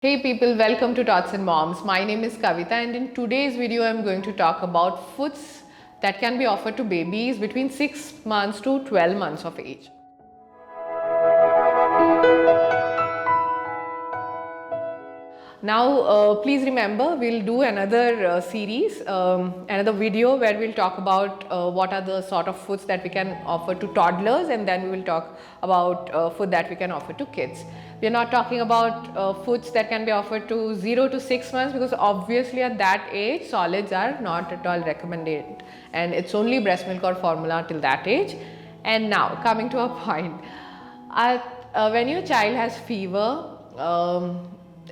Hey people, welcome to Tots and Moms. My name is Kavitha and in today's video I'm going to talk about foods that can be offered to babies between 6 months to 12 months of age. Now, please remember, we'll do another series, another video where we'll talk about what are the sort of foods that we can offer to toddlers, and then we will talk about food that we can offer to kids. We are not talking about foods that can be offered to 0 to 6 months because obviously at that age solids are not at all recommended, and it's only breast milk or formula till that age. And now coming to a point, when your child has fever,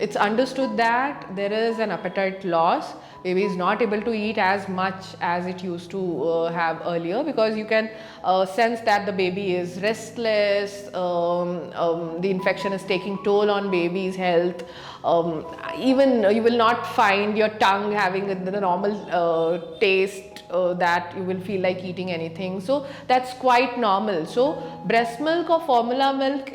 it's understood that there is an appetite loss. Baby is not able to eat as much as it used to have earlier, because you can sense that the baby is restless, the infection is taking toll on baby's health. Even you will not find your tongue having the normal taste that you will feel like eating anything. So that's quite normal. So breast milk or formula milk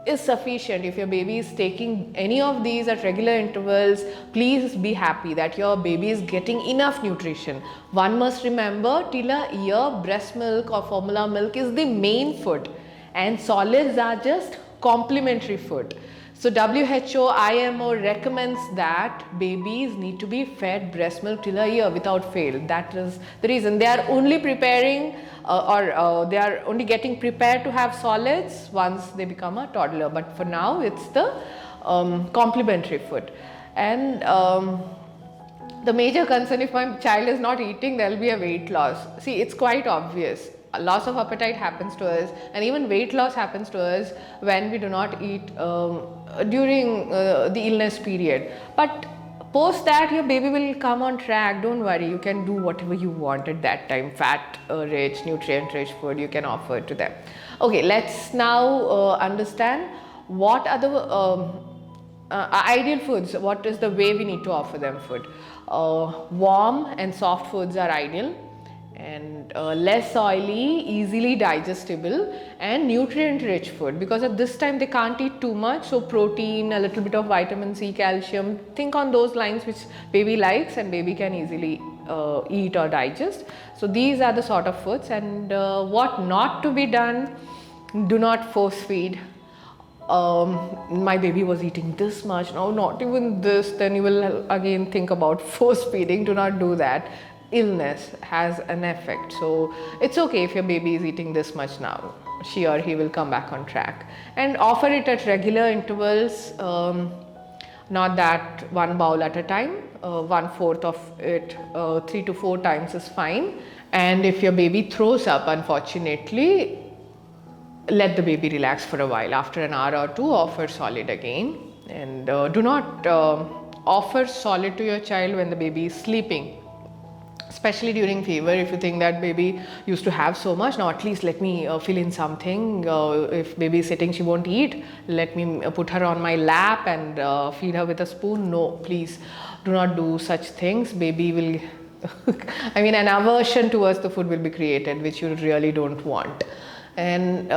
is sufficient. If your baby is taking any of these at regular intervals, please be happy that your baby is getting enough nutrition. One must remember, till a year, breast milk or formula milk is the main food and solids are just complementary food. So WHO, IMO recommends that babies need to be fed breast milk till a year without fail. That is the reason they are only preparing they are only getting prepared to have solids once they become a toddler. But for now, it's the complementary food. And the major concern, if my child is not eating, there will be a weight loss. See, it's quite obvious. A loss of appetite happens to us, and even weight loss happens to us when we do not eat during the illness period. But post that, your baby will come on track. Don't worry, you can do whatever you want at that time. Fat rich, nutrient rich food you can offer to them. Okay, let's now understand what are the ideal foods. What is the way we need to offer them food? Warm and soft foods are ideal, and less oily, easily digestible and nutrient rich food, because at this time they can't eat too much. So protein, a little bit of vitamin C, calcium, think on those lines which baby likes and baby can easily eat or digest. So these are the sort of foods. And what not to be done: do not force feed. My baby was eating this much, no, not even this. Then you will again think about force feeding. Do not do that. Illness has an effect, so it's okay if your baby is eating this much now. She or he will come back on track. And offer it at regular intervals, not that one bowl at a time. 1/4 of it 3 to 4 times is fine. And if your baby throws up, unfortunately, let the baby relax for a while. After an hour or two, offer solid again. And do not offer solid to your child when the baby is sleeping, especially during fever. If you think that baby used to have so much, now at least let me fill in something. If baby is sitting, she won't eat, let me put her on my lap and feed her with a spoon. No, please do not do such things. Baby will I mean, an aversion towards the food will be created, which you really don't want. And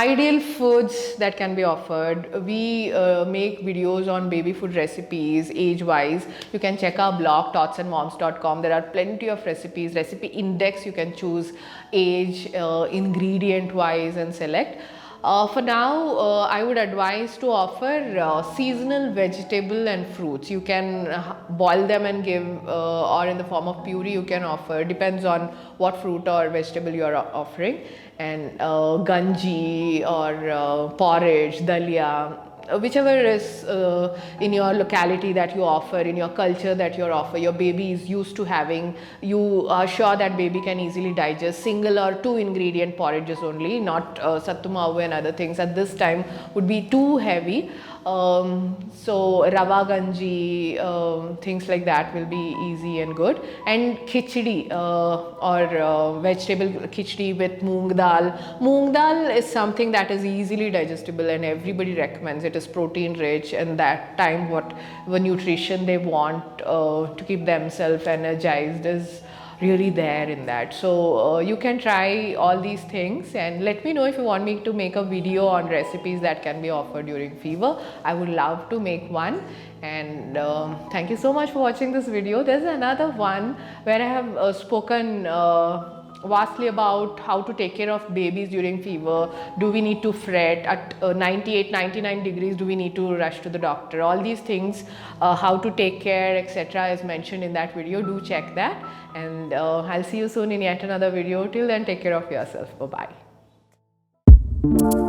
ideal foods that can be offered, we make videos on baby food recipes age wise. You can check our blog totsandmoms.com. there are plenty of recipes, recipe index. You can choose age, ingredient wise and select. For now, I would advise to offer seasonal vegetable and fruits. You can boil them and give, or in the form of puree you can offer, depends on what fruit or vegetable you are offering. And ganji or porridge, dalia, whichever is in your locality that you offer, in your culture that you offer, your baby is used to having, you are sure that baby can easily digest. Single or 2 ingredient porridges only, not sattu maavu and other things at this time would be too heavy. So rava ganji, things like that will be easy and good. And khichdi or vegetable khichdi with moong dal. Moong dal is something that is easily digestible and everybody recommends. It is protein rich, and that time what the nutrition they want to keep themselves energized is really there in that. So you can try all these things, and let me know if you want me to make a video on recipes that can be offered during fever. I would love to make one. And thank you so much for watching this video. There's another one where I have spoken vastly about how to take care of babies during fever. Do we need to fret at 98, 99 degrees? Do we need to rush to the doctor? All these things, how to take care, etc., is mentioned in that video. Do check that, and I'll see you soon in yet another video. Till then, take care of yourself. Bye bye.